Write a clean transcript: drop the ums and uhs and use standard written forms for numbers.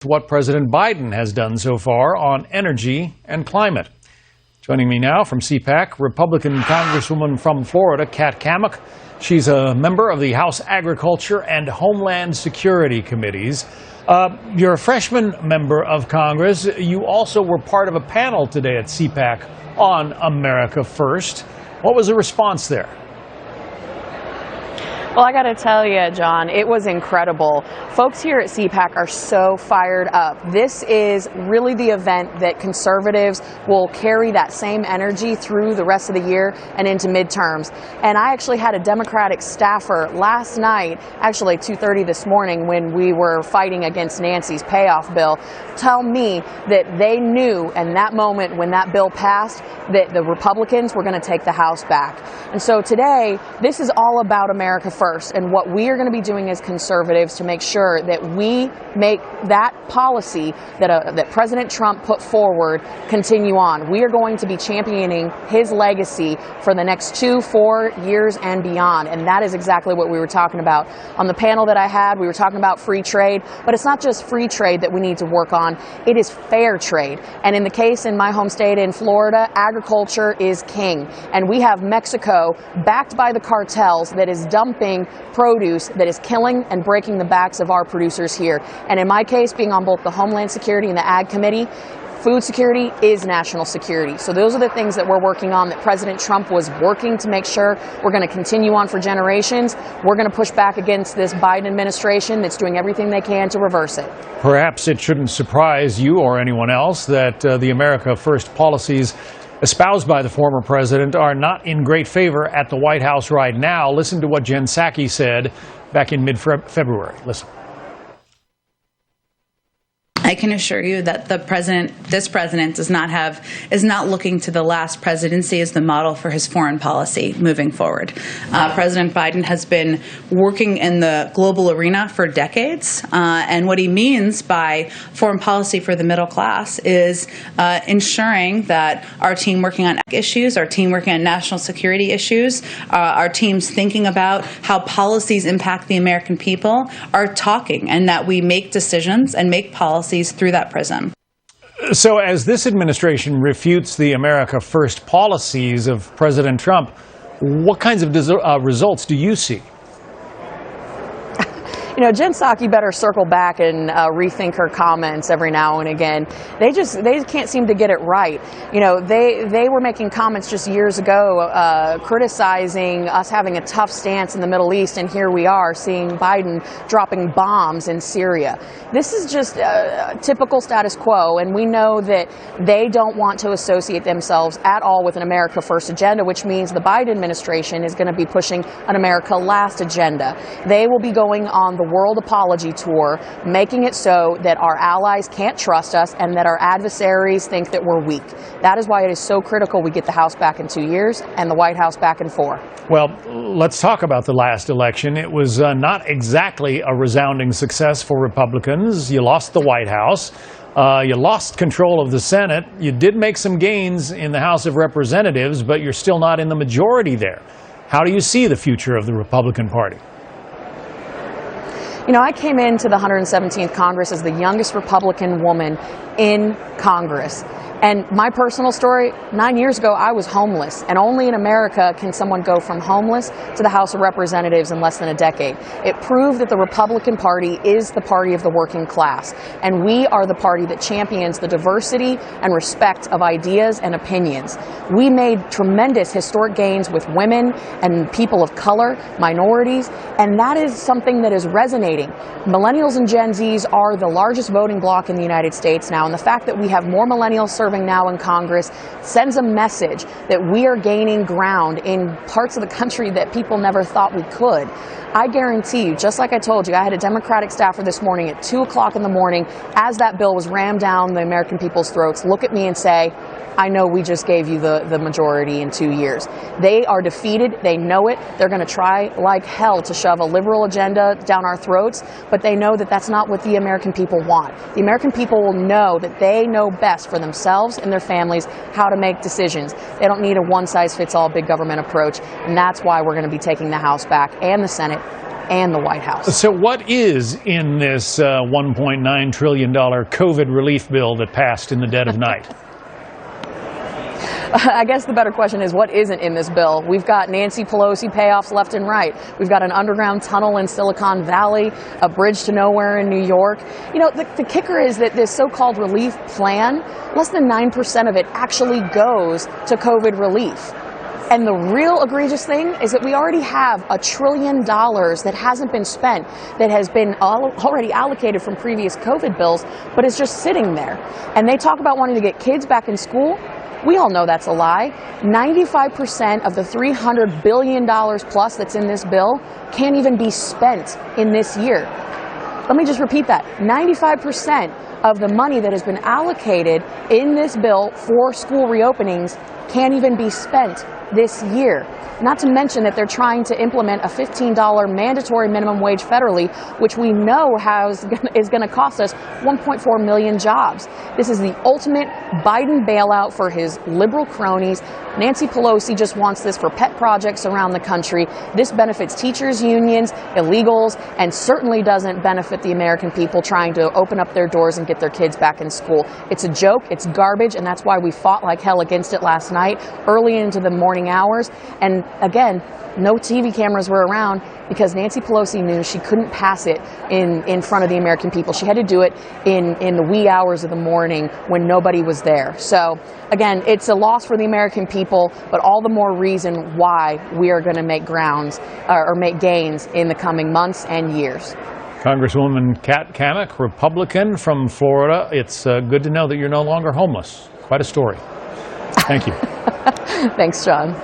what President Biden has done so far on energy and climate. Joining me now from CPAC, Republican Congresswoman from Florida, Kat Cammack. She's a member of the House Agriculture and Homeland Security Committees. You're a freshman member of Congress. You also were part of a panel today at CPAC on America First. What was the response there? Well, I got to tell you, John, it was incredible. Folks here at CPAC are so fired up. This is really the event that conservatives will carry that same energy through the rest of the year and into midterms. And I actually had a Democratic staffer last night, actually 2:30 this morning when we were fighting against Nancy's payoff bill, tell me that they knew in that moment when that bill passed that the Republicans were going to take the House back. And so today, this is all about America First, and what we are going to be doing as conservatives to make sure that we make that policy that President Trump put forward continue on. We are going to be championing his legacy for the next 2-4 years and beyond, and that is exactly what we were talking about. On the panel that I had, we were talking about free trade, but it's not just free trade that we need to work on, it is fair trade. And in the case in my home state in Florida, agriculture is king, and we have Mexico backed by the cartels that is dumping produce that is killing and breaking the backs of our producers here. And in my case, being on both the Homeland Security and the Ag Committee, food security is national security. So those are the things that we're working on, that President Trump was working to make sure we're going to continue on for generations. We're going to push back against this Biden administration that's doing everything they can to reverse it. Perhaps it shouldn't surprise you or anyone else that the America First policies espoused by the former president are not in great favor at the White House right now. Listen to what Jen Psaki said back in mid-February. Listen. I can assure you that this president is not looking to the last presidency as the model for his foreign policy moving forward. President Biden has been working in the global arena for decades, and what he means by foreign policy for the middle class is ensuring that our team working on issues, our team working on national security issues, our teams thinking about how policies impact the American people are talking, and that we make decisions and make policies through that prism. So as this administration refutes the America First policies of President Trump, what kinds of results do you see? You know, Jen Psaki better circle back and rethink her comments every now and again. They can't seem to get it right. You know, they were making comments just years ago criticizing us having a tough stance in the Middle East, and here we are seeing Biden dropping bombs in Syria. This is just typical status quo, and we know that they don't want to associate themselves at all with an America First agenda, which means the Biden administration is going to be pushing an America Last agenda. They will be going on the world apology tour, making it so that our allies can't trust us and that our adversaries think that we're weak. That is why it is so critical we get the House back in 2 years and the White House back in 4. Well, let's talk about the last election. It was not exactly a resounding success for Republicans. You lost the White House. You lost control of the Senate. You did make some gains in the House of Representatives, but you're still not in the majority there. How do you see the future of the Republican Party? You know, I came into the 117th Congress as the youngest Republican woman in Congress. And my personal story, 9 years ago, I was homeless. And only in America can someone go from homeless to the House of Representatives in less than a decade. It proved that the Republican Party is the party of the working class. And we are the party that champions the diversity and respect of ideas and opinions. We made tremendous historic gains with women and people of color, minorities, and that is something that is resonating. Millennials and Gen Zs are the largest voting bloc in the United States now, and the fact that we have more millennials serving now in Congress sends a message that we are gaining ground in parts of the country that people never thought we could. I guarantee you, just like I told you, I had a Democratic staffer this morning at 2 o'clock in the morning as that bill was rammed down the American people's throats, look at me and say, I know we just gave you the majority in 2 years. They are defeated. They know it. They're going to try like hell to shove a liberal agenda down our throats, but they know that that's not what the American people want. The American people will know that they know best for themselves and their families how to make decisions. They don't need a one-size-fits-all big government approach, and that's why we're going to be taking the House back and the Senate and the White House. So what is in this $1.9 trillion COVID relief bill that passed in the dead of night? I guess the better question is what isn't in this bill? We've got Nancy Pelosi payoffs left and right. We've got an underground tunnel in Silicon Valley, a bridge to nowhere in New York. You know, the kicker is that this so-called relief plan, less than 9% of it actually goes to COVID relief. And the real egregious thing is that we already have $1 trillion that hasn't been spent, that has been already allocated from previous COVID bills, but is just sitting there. And they talk about wanting to get kids back in school. We all know that's a lie. 95% of the $300 billion plus that's in this bill can't even be spent in this year. Let me just repeat that. 95% of the money that has been allocated in this bill for school reopenings can't even be spent this year. Not to mention that they're trying to implement a $15 mandatory minimum wage federally, which we know is going to cost us 1.4 million jobs. This is the ultimate Biden bailout for his liberal cronies. Nancy Pelosi just wants this for pet projects around the country. This benefits teachers' unions, illegals, and certainly doesn't benefit the American people trying to open up their doors and get their kids back in school. It's a joke, it's garbage, and that's why we fought like hell against it last night, early into the morning hours. And again, no TV cameras were around because Nancy Pelosi knew she couldn't pass it in front of the American people. She had to do it in the wee hours of the morning when nobody was there. So again, it's a loss for the American people, but all the more reason why we are going to make make gains in the coming months and years. Congresswoman Kat Cammack, Republican from Florida. It's good to know that you're no longer homeless. Quite a story. Thank you. Thanks, John.